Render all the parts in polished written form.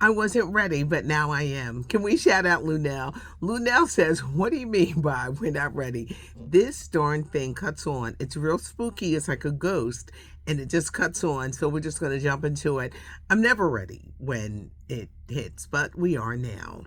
I wasn't ready, but now I am. Can we shout out Lunell? Lunell says, what do you mean by we're not ready? This darn thing cuts on. It's real spooky. It's like a ghost, and it just cuts on. So we're just going to jump into it. I'm never ready when it hits, but we are now.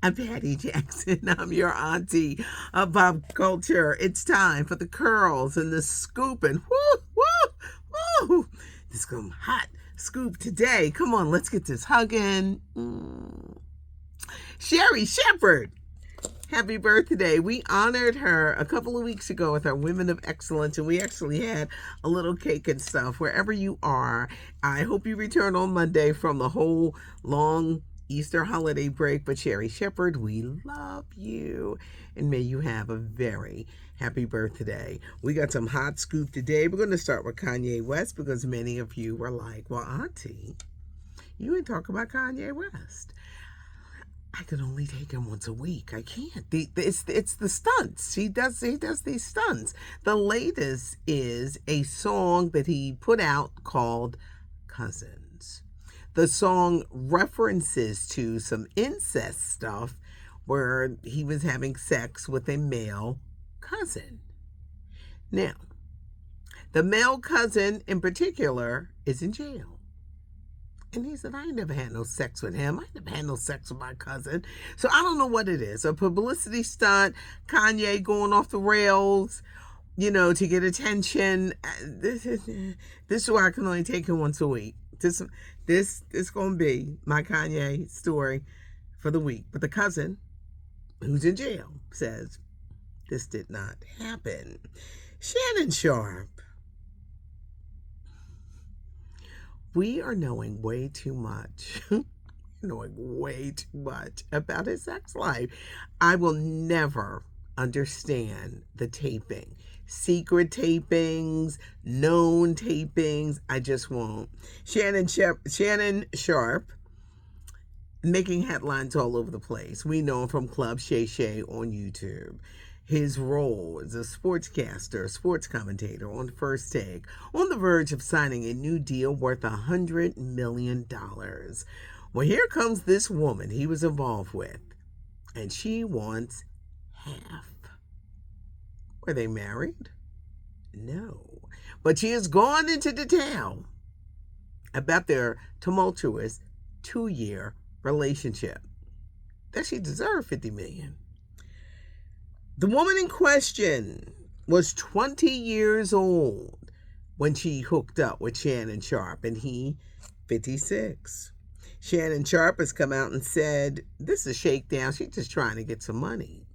I'm Patty Jackson. I'm your auntie of pop culture. It's time for the curls and the scoop. And whoo, whoo, whoo. This is going to be hot scoop today. Come on, let's get this hugging. Sherri Shepherd. Happy birthday. We honored her a couple of weeks ago with our Women of Excellence, and we actually had a little cake and stuff. Wherever you are, I hope you return on Monday from the whole long Easter holiday break. But Sherri Shepherd, we love you, and may you have a very happy birthday. We got some hot scoop today. We're going to start with Kanye West because many of you were like, well, auntie, you ain't talk about Kanye West. I can only take him once a week. I can't. It's the stunts. He does these stunts. The latest is a song that he put out called Cousins. The song references to some incest stuff where he was having sex with a male cousin. Now, the male cousin in particular is in jail. And he said, I ain't never had no sex with him. I ain't never had no sex with my cousin. So I don't know what it is. A publicity stunt, Kanye going off the rails, to get attention. This is why I can only take him once a week. This is going to be my Kanye story for the week. But the cousin, who's in jail, says this did not happen. Shannon Sharpe. We are knowing way too much. Knowing way too much about his sex life. I will never understand the taping. Secret tapings, known tapings. I just won't. Shannon Sharpe making headlines all over the place. We know him from Club Shay Shay on YouTube. His role as a sportscaster, sports commentator on First Take, on the verge of signing a new deal worth $100 million. Well, here comes this woman he was involved with, and she wants half. Were they married? No. But she has gone into detail about their tumultuous 2-year relationship. That she deserved $50 million. The woman in question was 20 years old when she hooked up with Shannon Sharpe, and he 56. Shannon Sharpe has come out and said, this is a shakedown. She's just trying to get some money.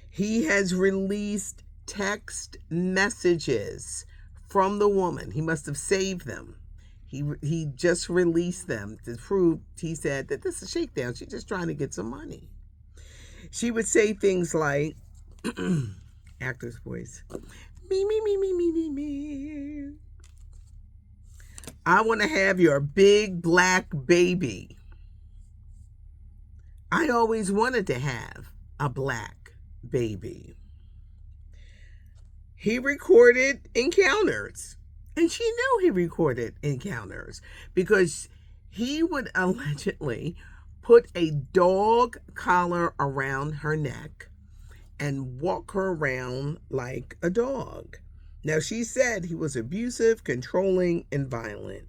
He has released text messages from the woman. He must have saved them. He just released them to prove, he said, that this is a shakedown. She's just trying to get some money. She would say things like, actor's voice. Me. I want to have your big black baby. I always wanted to have a black baby. He recorded encounters. And she knew he recorded encounters because he would allegedly put a dog collar around her neck and walk her around like a dog. Now, she said he was abusive, controlling, and violent.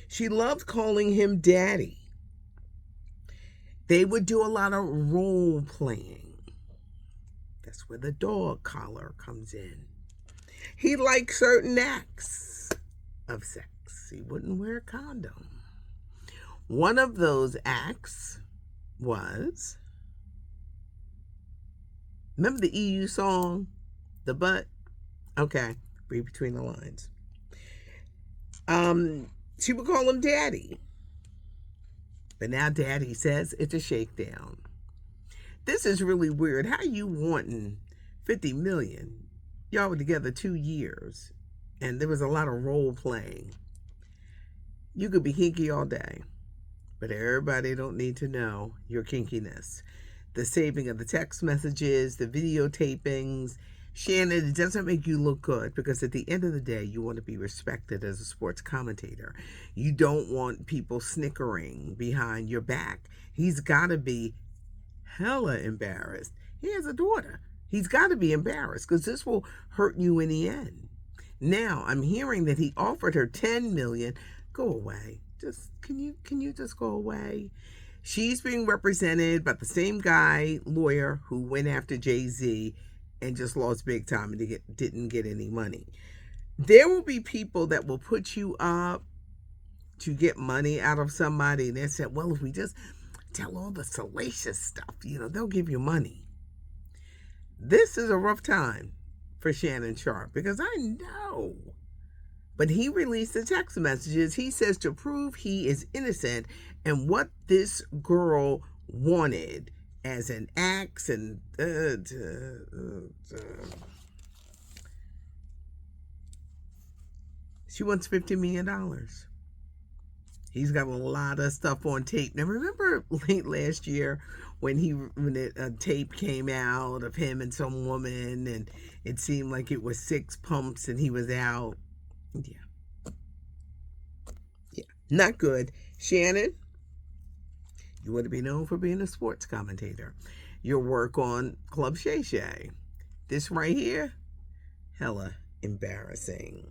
She loved calling him daddy. They would do a lot of role playing. That's where the dog collar comes in. He liked certain acts of sex. He wouldn't wear a condom. One of those acts was, remember the EU song, The Butt? Okay, read between the lines. She would call him daddy. But now daddy says it's a shakedown. This is really weird. How you wanting $50 million? Y'all were together 2 years, and there was a lot of role playing. You could be kinky all day, but everybody don't need to know your kinkiness. The saving of the text messages, the videotapings, Shannon, it doesn't make you look good because at the end of the day, you want to be respected as a sports commentator. You don't want people snickering behind your back. He's got to be hella embarrassed. He has a daughter. He's got to be embarrassed because this will hurt you in the end. Now, I'm hearing that he offered her 10 million. Go away. Just can you just go away? She's being represented by the same guy, lawyer, who went after Jay-Z and just lost big time and didn't get any money. There will be people that will put you up to get money out of somebody, and they said, well, if we just tell all the salacious stuff, they'll give you money. This is a rough time for Shannon Sharpe because I know. But he released the text messages. He says to prove he is innocent and what this girl wanted as an axe and she wants $50 million. He's got a lot of stuff on tape. Now, remember late last year when a tape came out of him and some woman, and it seemed like it was 6 pumps and he was out? Yeah, not good. Shannon, you want to be known for being a sports commentator. Your work on Club Shay Shay. This right here, hella embarrassing.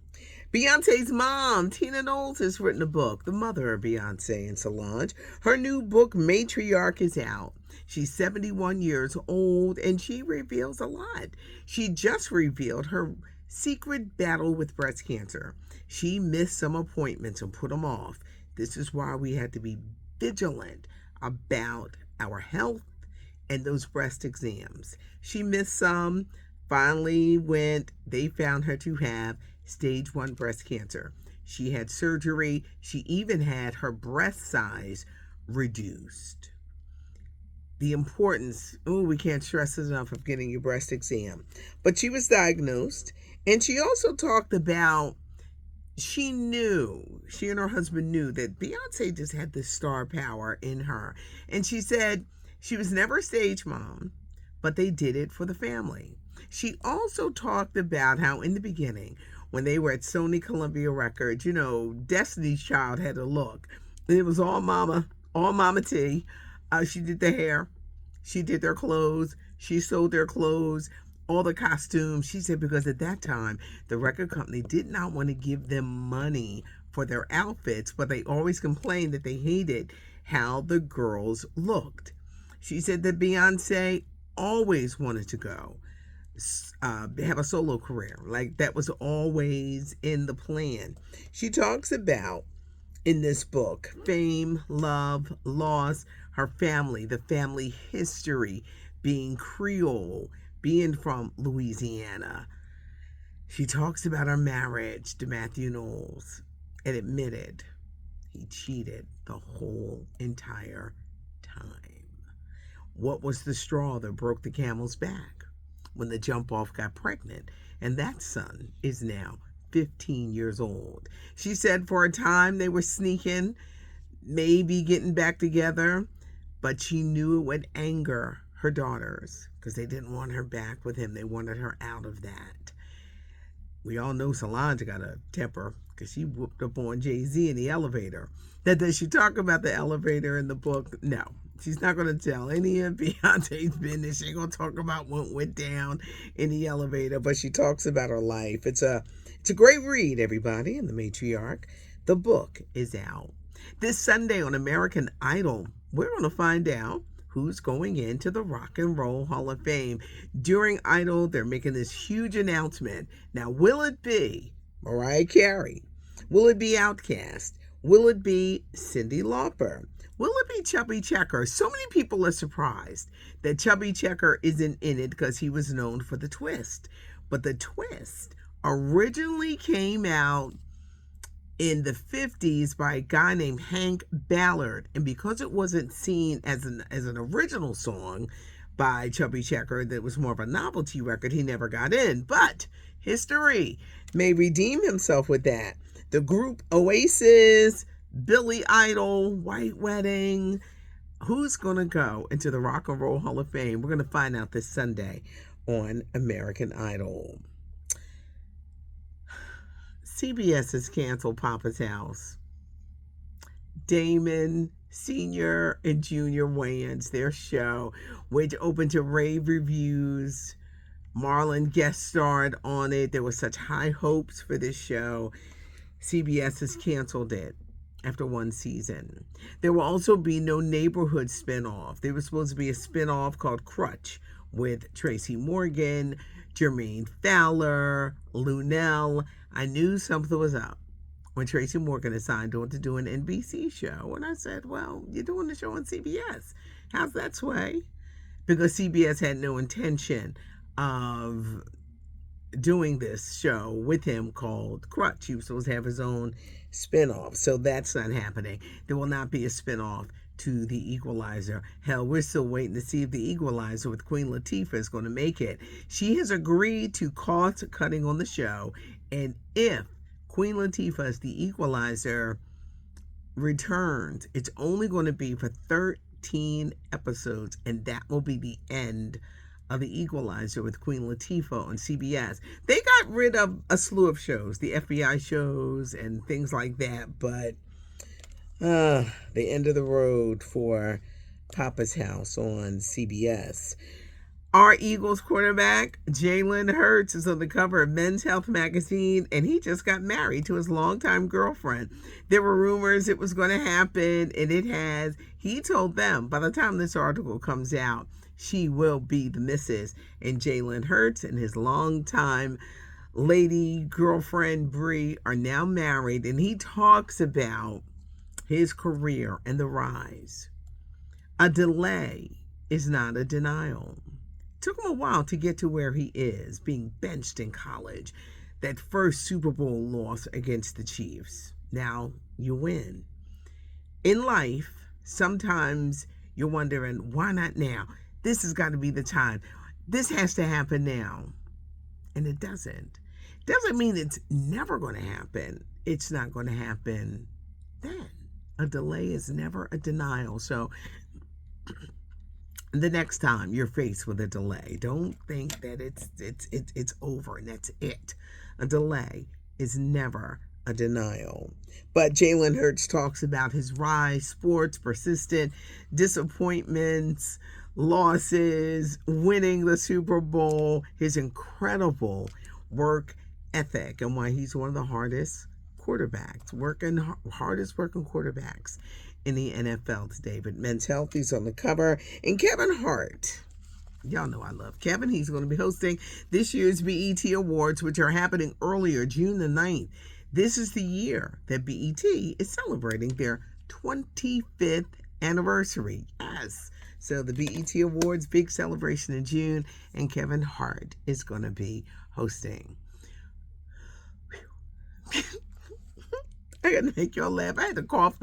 Beyonce's mom, Tina Knowles, has written a book, the mother of Beyonce and Solange. Her new book, Matriarch, is out. She's 71 years old, and she reveals a lot. She just revealed her secret battle with breast cancer. She missed some appointments and put them off. This is why we had to be vigilant about our health and those breast exams. She missed some. Finally, when they found her to have stage 1 breast cancer. She had surgery. She even had her breast size reduced. The importance, we can't stress enough, of getting your breast exam. But she was diagnosed, and she also talked about she and her husband knew that Beyonce just had this star power in her. And she said she was never a stage mom, but they did it for the family. She also talked about how in the beginning, when they were at Sony Columbia Records, Destiny's Child had a look. It was all Mama T. She did the hair. She did their clothes. She sewed their clothes, all the costumes. She said because at that time, the record company did not want to give them money for their outfits, but they always complained that they hated how the girls looked. She said that Beyonce always wanted to go have a solo career. Like that was always in the plan. She talks about in this book fame, love, loss, her family, the family history, being Creole, being from Louisiana. She talks about her marriage to Matthew Knowles and admitted he cheated the whole entire time. What was the straw that broke the camel's back? When the jump off got pregnant, and that son is now 15 years old. She said for a time they were sneaking, maybe getting back together, but she knew it would anger her daughters because they didn't want her back with him. They wanted her out of that. We all know Solange got a temper because she whooped up on Jay-Z in the elevator. Now, does she talk about the elevator in the book? No. She's not going to tell any of Beyonce's business. She ain't going to talk about what went down in the elevator, but she talks about her life. It's a great read, everybody, in The Matriarch. The book is out. This Sunday on American Idol, we're going to find out who's going into the Rock and Roll Hall of Fame. During Idol, they're making this huge announcement. Now, will it be Mariah Carey? Will it be Outkast? Will it be Cyndi Lauper? Will it be Chubby Checker? So many people are surprised that Chubby Checker isn't in it because he was known for the twist. But the twist originally came out in the 50s by a guy named Hank Ballard. And because it wasn't seen as an original song by Chubby Checker, that was more of a novelty record, he never got in. But history may redeem himself with that. The group Oasis, Billy Idol, White Wedding. Who's going to go into the Rock and Roll Hall of Fame? We're going to find out this Sunday on American Idol. CBS has canceled Papa's House. Damon Sr. and Junior Wayans, their show, which opened to rave reviews. Marlon guest starred on it. There were such high hopes for this show. CBS has canceled it after one season. There will also be no Neighborhood spinoff. There was supposed to be a spinoff called Crutch with Tracy Morgan, Jermaine Fowler, Lunel. I knew something was up when Tracy Morgan had signed on to do an NBC show. And I said, well, you're doing the show on CBS. How's that sway? Because CBS had no intention of doing this show with him called Crutch. He was supposed to have his own spinoff. So that's not happening. There will not be a spinoff to The Equalizer. Hell, we're still waiting to see if The Equalizer with Queen Latifah is going to make it. She has agreed to cost cutting on the show. And if Queen Latifah as The Equalizer returns, it's only going to be for 13 episodes. And that will be the end of The Equalizer with Queen Latifah on CBS. They got rid of a slew of shows, the FBI shows and things like that, but the end of the road for Papa's House on CBS. Our Eagles quarterback, Jalen Hurts, is on the cover of Men's Health magazine, and he just got married to his longtime girlfriend. There were rumors it was going to happen, and it has. He told them by the time this article comes out, she will be the missus. And Jalen Hurts and his longtime lady girlfriend, Bree, are now married. And he talks about his career and the rise. A delay is not a denial. It took him a while to get to where he is, being benched in college. That first Super Bowl loss against the Chiefs. Now you win. In life, sometimes you're wondering, why not now? This has got to be the time. This has to happen now. And it doesn't. Doesn't mean it's never going to happen. It's not going to happen then. A delay is never a denial. So the next time you're faced with a delay, don't think that it's over and that's it. A delay is never a denial. But Jalen Hurts talks about his rise, sports, persistent disappointments, losses, winning the Super Bowl, his incredible work ethic, and why he's one of the hardest working quarterbacks in the NFL today. But Men's Health, he's on the cover. And Kevin Hart, y'all know I love Kevin. He's going to be hosting this year's BET Awards, which are happening earlier, June the 9th. This is the year that BET is celebrating their 25th anniversary. Yes. So the BET Awards, big celebration in June, and Kevin Hart is going to be hosting. I got to make y'all laugh. I had to cough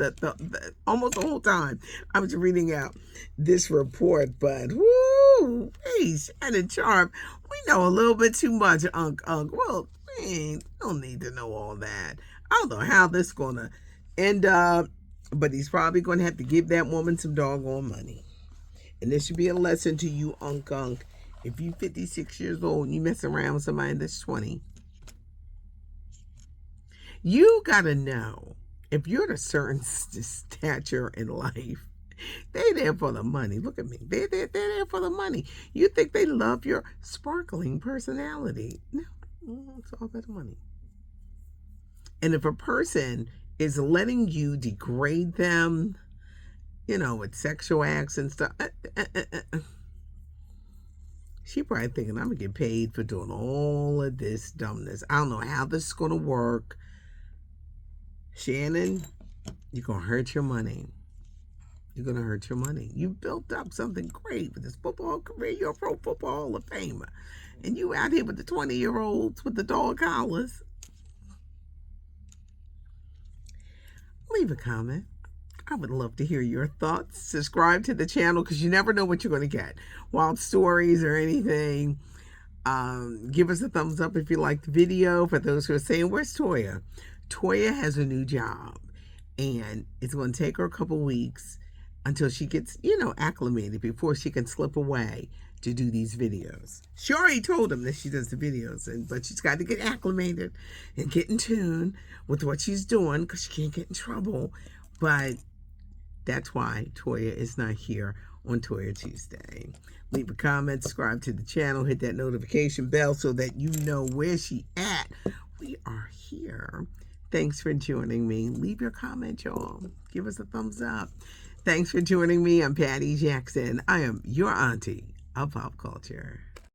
almost the whole time I was reading out this report, but woo, hey, Shannon Sharpe, we know a little bit too much, Unc. Well, we don't need to know all that. I don't know how this is going to end up, but he's probably going to have to give that woman some doggone money. And this should be a lesson to you, Unc. If you're 56 years old and you mess around with somebody that's 20, you got to know, if you're at a certain stature in life, they're there for the money. Look at me. They're there for the money. You think they love your sparkling personality. No, it's all about the money. And if a person is letting you degrade them, with sexual acts and stuff, she probably thinking, I'm going to get paid for doing all of this dumbness. I don't know how this is going to work. Shannon, you're going to hurt your money. You're going to hurt your money. You built up something great with this football career. You're a Pro Football Hall of Famer. And you out here with the 20-year-olds with the dog collars. Leave a comment. I would love to hear your thoughts. Subscribe to the channel because you never know what you're going to get. Wild stories or anything. Give us a thumbs up if you liked the video. For those who are saying, where's Toya? Toya has a new job. And it's going to take her a couple weeks until she gets, acclimated before she can slip away to do these videos. She already told him that she does the videos, but she's got to get acclimated and get in tune with what she's doing because she can't get in trouble. But that's why Toya is not here on Toya Tuesday. Leave a comment, subscribe to the channel, hit that notification bell so that you know where she at. We are here. Thanks for joining me. Leave your comment, y'all. Give us a thumbs up. Thanks for joining me. I'm Patty Jackson. I am your auntie of pop culture.